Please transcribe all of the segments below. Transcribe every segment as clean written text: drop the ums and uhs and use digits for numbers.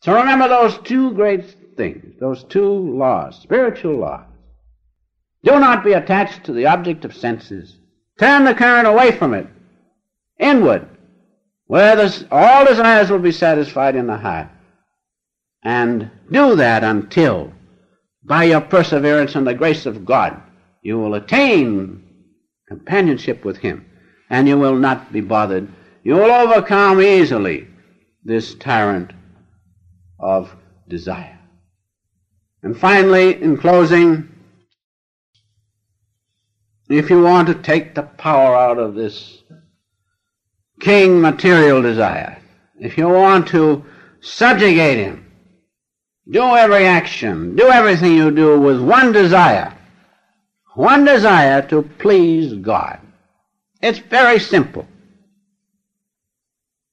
So remember those two great things, those two laws, spiritual laws. Do not be attached to the object of senses. Turn the current away from it, inward, where all desires will be satisfied in the heart. And do that until, by your perseverance and the grace of God, you will attain companionship with Him, and you will not be bothered. You will overcome easily this tyrant of desire. And finally, in closing, if you want to take the power out of this king material desire, if you want to subjugate him, do every action, do everything you do with one desire to please God. It's very simple.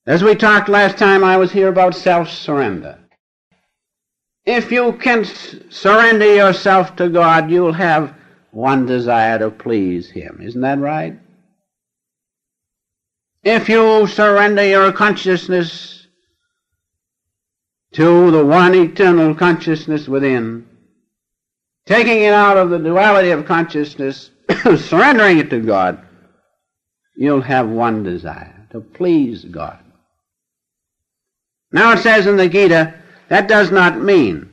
As we talked last time I was here about self-surrender. If you can surrender yourself to God, you'll have one desire to please Him. Isn't that right? If you surrender your consciousness to the one eternal consciousness within, taking it out of the duality of consciousness, surrendering it to God, you'll have one desire, to please God. Now it says in the Gita, that does not mean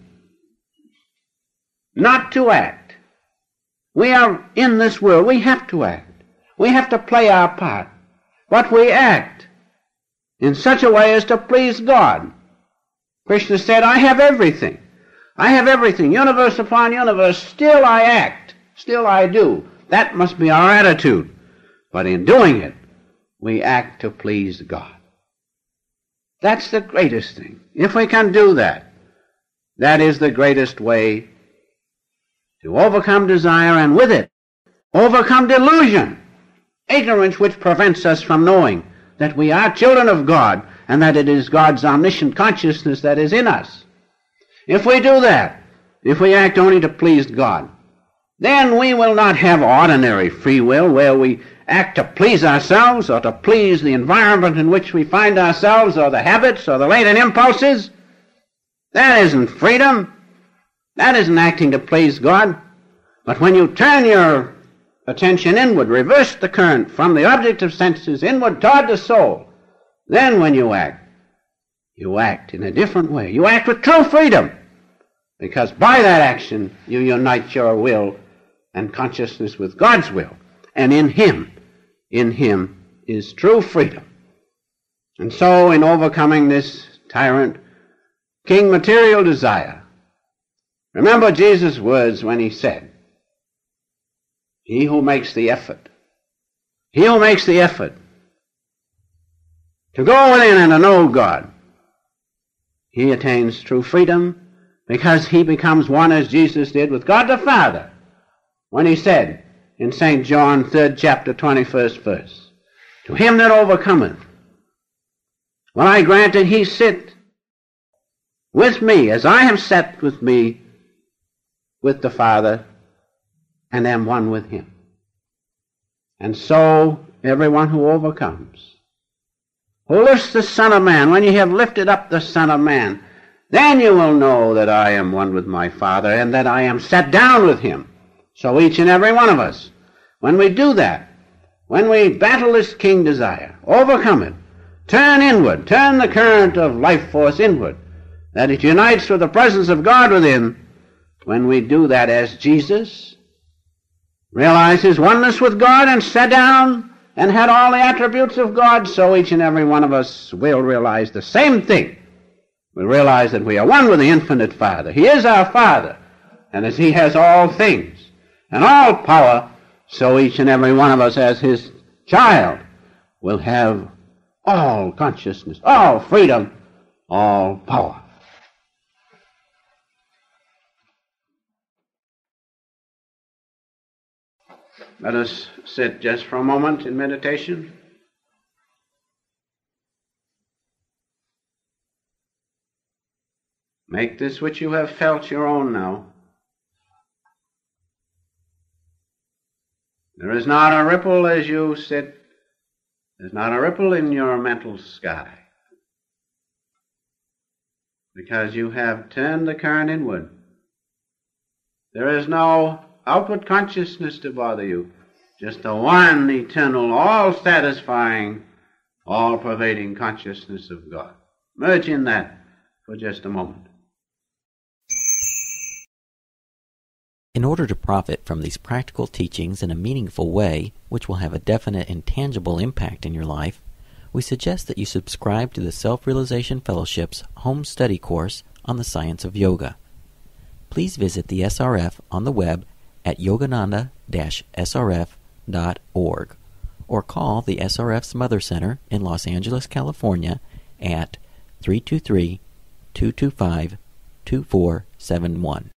not to act. We are in this world. We have to act. We have to play our part. But we act in such a way as to please God. Krishna said, I have everything. I have everything, universe upon universe. Still I act. Still I do. That must be our attitude. But in doing it, we act to please God. That's the greatest thing. If we can do that, that is the greatest way to overcome desire, and with it, overcome delusion, ignorance which prevents us from knowing that we are children of God and that it is God's omniscient consciousness that is in us. If we do that, if we act only to please God, then we will not have ordinary free will where we act to please ourselves or to please the environment in which we find ourselves or the habits or the latent impulses. That isn't freedom. That isn't acting to please God. But when you turn your attention inward, reverse the current from the object of senses inward toward the soul, then when you act in a different way. You act with true freedom, because by that action you unite your will and consciousness with God's will. And in Him is true freedom. And so in overcoming this tyrant, king material desire, remember Jesus' words when He said, he who makes the effort to go within and to know God, he attains true freedom, because he becomes one as Jesus did with God the Father when He said in St. John 3rd chapter 21st verse, to him that overcometh will I grant that he sit with me as I have sat with me with the Father and am one with Him. And so everyone who overcomes, who lifts the Son of Man, when you have lifted up the Son of Man, then you will know that I am one with my Father and that I am set down with Him. So each and every one of us, when we do that, when we battle this king desire, overcome it, turn inward, turn the current of life force inward, that it unites with the presence of God within, when we do that as Jesus, realize His oneness with God and sat down and had all the attributes of God, so each and every one of us will realize the same thing. We realize that we are one with the infinite Father. He is our Father, and as He has all things and all power, so each and every one of us as His child will have all consciousness, all freedom, all power. Let us sit just for a moment in meditation. Make this which you have felt your own now. There is not a ripple as you sit. There's not a ripple in your mental sky. because you have turned the current inward. There is no outward consciousness to bother you, just the one eternal, all-satisfying, all-pervading consciousness of God. Merge in that for just a moment. In order to profit from these practical teachings in a meaningful way, which will have a definite and tangible impact in your life, we suggest that you subscribe to the Self-Realization Fellowship's home study course on the science of yoga. Please visit the SRF on the web at yogananda-srf.org or call the SRF's Mother Center in Los Angeles, California at 323-225-2471.